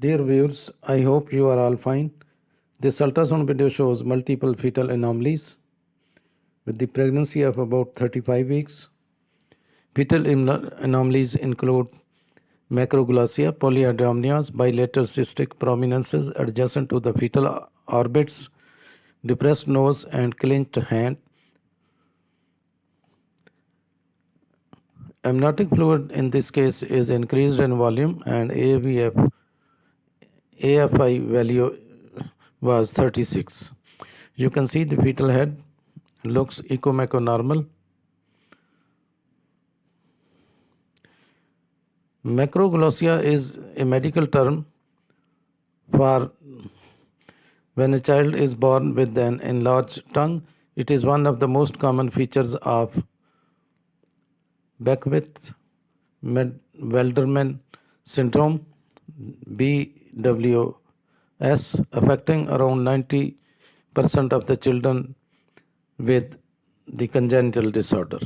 Dear viewers, I hope you are all fine. This ultrasound video shows multiple fetal anomalies with the pregnancy of about 35 weeks. Fetal anomalies include macroglossia, polyhydramnios, bilateral cystic prominences adjacent to the fetal orbits, depressed nose, and clenched hand. Amniotic fluid in this case is increased in volume and AFI value was 36. You can see the fetal head looks echo-mecho-normal. Macroglossia is a medical term for when a child is born with an enlarged tongue. It is one of the most common features of Beckwith-Welderman syndrome BWS, affecting around 90% of the children with the congenital disorder.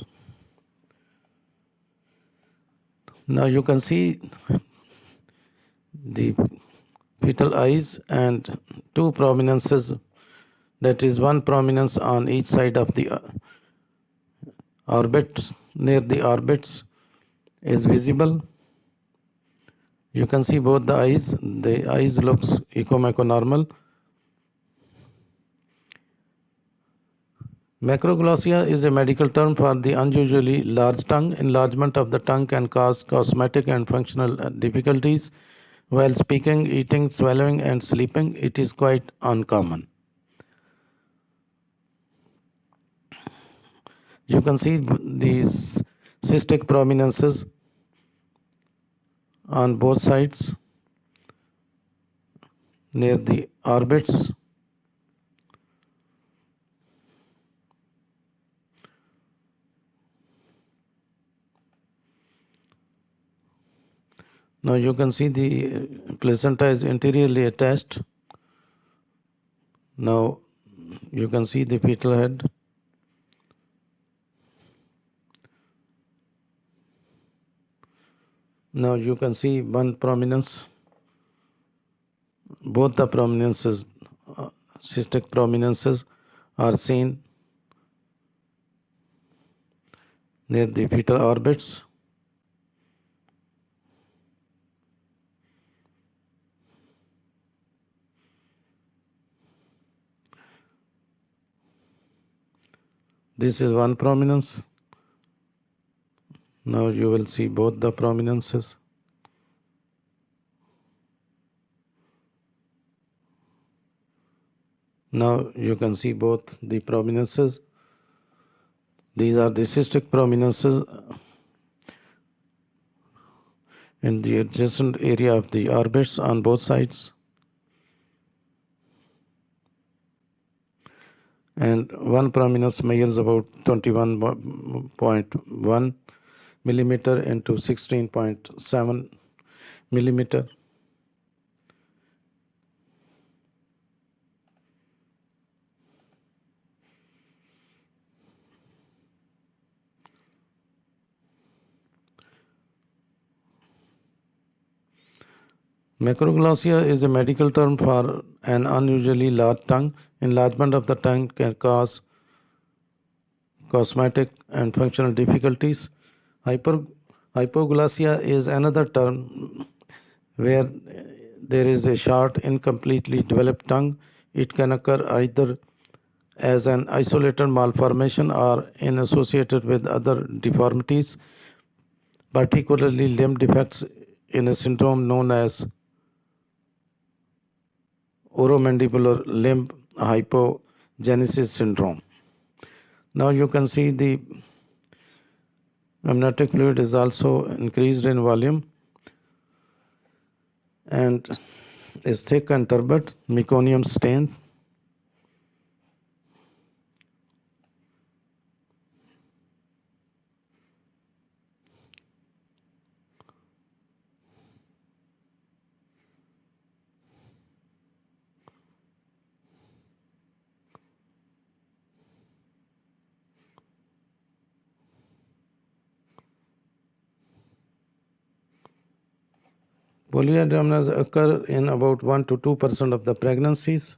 Now you can see the fetal eyes and two prominences, that is one prominence on each side of the orbits, near the orbits is visible. You can see both the eyes looks echo-mecho-normal. Macroglossia is a medical term for the unusually large tongue. Enlargement of the tongue can cause cosmetic and functional difficulties while speaking, eating, swallowing, and sleeping. It is quite uncommon. You can see these cystic prominences on both sides near the orbits. Now you can see the placenta is anteriorly attached. Now you can see the fetal head. Now you can see one prominence. Both the prominences, cystic prominences, are seen near the fetal orbits. This is one prominence. Now you will see both the prominences. Now you can see both the prominences. These are the cystic prominences in the adjacent area of the orbits on both sides. And one prominence measures about 21.1 millimeter into 16.7 millimeter. Macroglossia is a medical term for an unusually large tongue. Enlargement of the tongue can cause cosmetic and functional difficulties. Hypoglossia is another term where there is a short, incompletely developed tongue. It can occur either as an isolated malformation or in associated with other deformities, particularly limb defects in a syndrome known as oromandibular limb hypogenesis syndrome. Now you can see the amniotic fluid is also increased in volume and is thick and turbid, meconium stained. Polyhydramnios occur in about 1 to 2% of the pregnancies.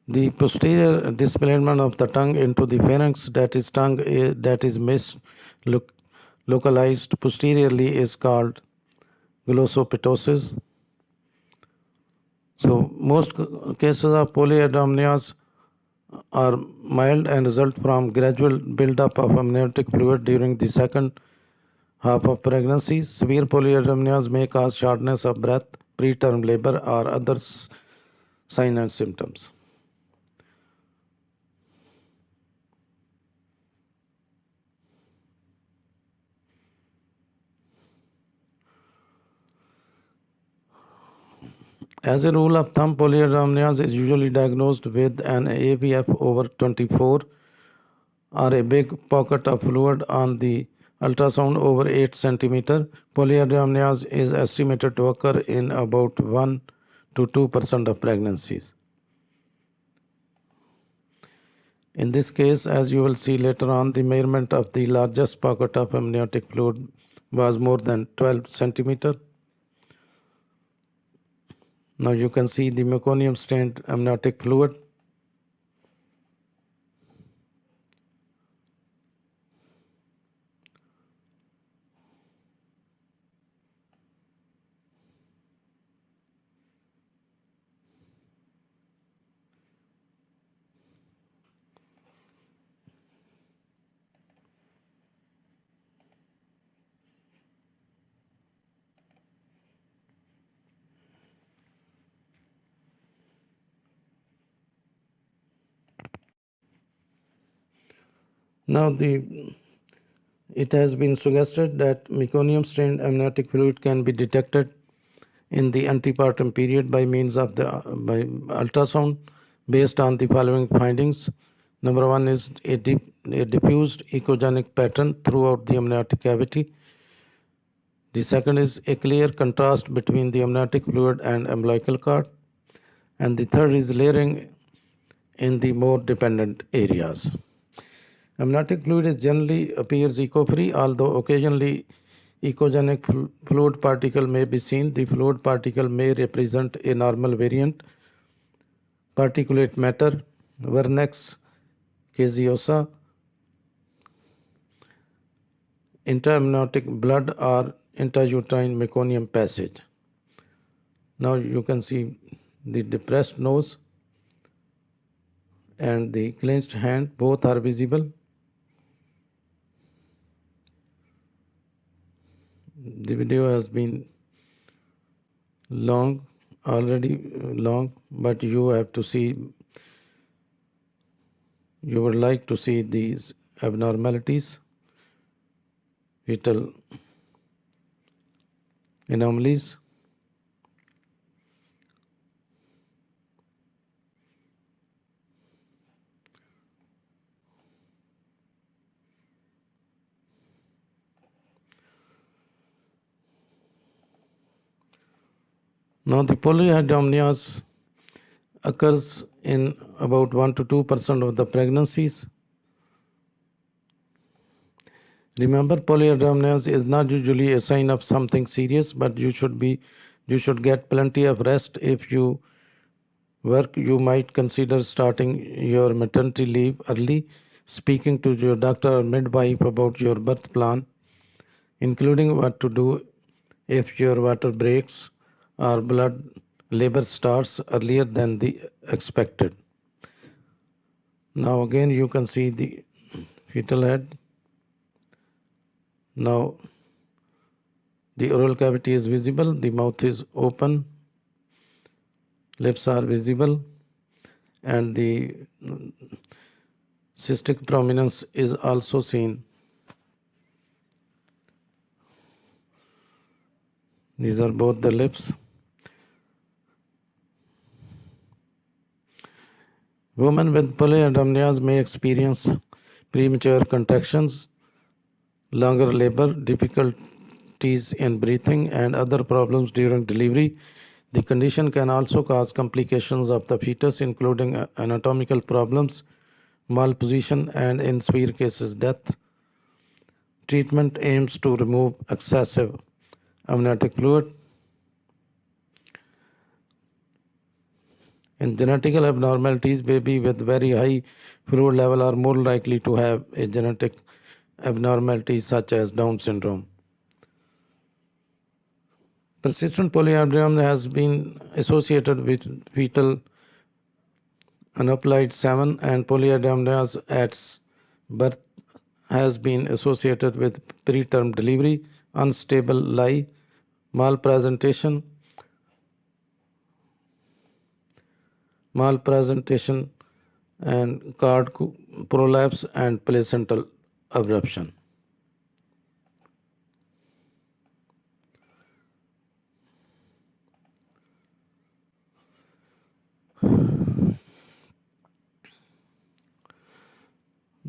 The posterior displacement of the tongue into the pharynx, that is tongue that is localized posteriorly, is called glossoptosis. So most cases of polyhydramnios are mild and result from gradual buildup of amniotic fluid during the second half of pregnancy. Severe polyhydramnios may cause shortness of breath, preterm labor, or other signs and symptoms. As a rule of thumb, polyhydramnios is usually diagnosed with an AVF over 24 or a big pocket of fluid on the ultrasound over 8 cm. Polyhydramnios is estimated to occur in about 1 to 2% of pregnancies. In this case, as you will see later on, the measurement of the largest pocket of amniotic fluid was more than 12 cm. Now you can see the meconium stained amniotic fluid. Now it has been suggested that meconium stained amniotic fluid can be detected in the antepartum period by means of the by ultrasound based on the following findings. Number one is a diffused echogenic pattern throughout the amniotic cavity. The second is a clear contrast between the amniotic fluid and umbilical cord. And the third is layering in the more dependent areas. Amniotic fluid generally appears echo-free, although occasionally echogenic fluid particle may be seen. The fluid particle may represent a normal variant, particulate matter, vernix caseosa, intraamniotic blood, or intrauterine meconium passage. Now you can see the depressed nose and the clenched hand, both are visible. The video has been already long, but you have to see, you would like to see these abnormalities, fetal anomalies. Now the polyhydramnios occurs in about 1 to 2% of the pregnancies. Remember, polyhydramnios is not usually a sign of something serious, but you should get plenty of rest. If you work, you might consider starting your maternity leave early, speaking to your doctor or midwife about your birth plan, including what to do if your water breaks or blood labor starts earlier than the expected. Now again you can see the fetal head. Now the oral cavity is visible, the mouth is open, lips are visible, and the cystic prominence is also seen. These are both the lips. Women with polyhydramnios may experience premature contractions, longer labor, difficulties in breathing, and other problems during delivery. The condition can also cause complications of the fetus, including anatomical problems, malposition, and in severe cases, death. Treatment aims to remove excessive amniotic fluid. In genetical abnormalities, baby with very high fluid level are more likely to have a genetic abnormality such as Down syndrome. Persistent polyhydramnios has been associated with fetal aneuploid 7 and polyhydramnios at birth has been associated with preterm delivery, unstable lie, malpresentation, and cord prolapse and placental abruption.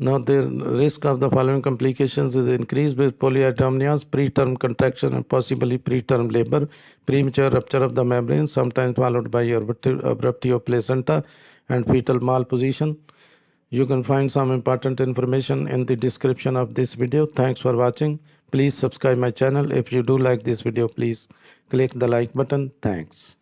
Now, the risk of the following complications is increased with polyhydramnios, preterm contraction and possibly preterm labor, premature rupture of the membrane, sometimes followed by abruptio of placenta and fetal malposition. You can find some important information in the description of this video. Thanks for watching. Please subscribe my channel. If you do like this video, please click the like button. Thanks.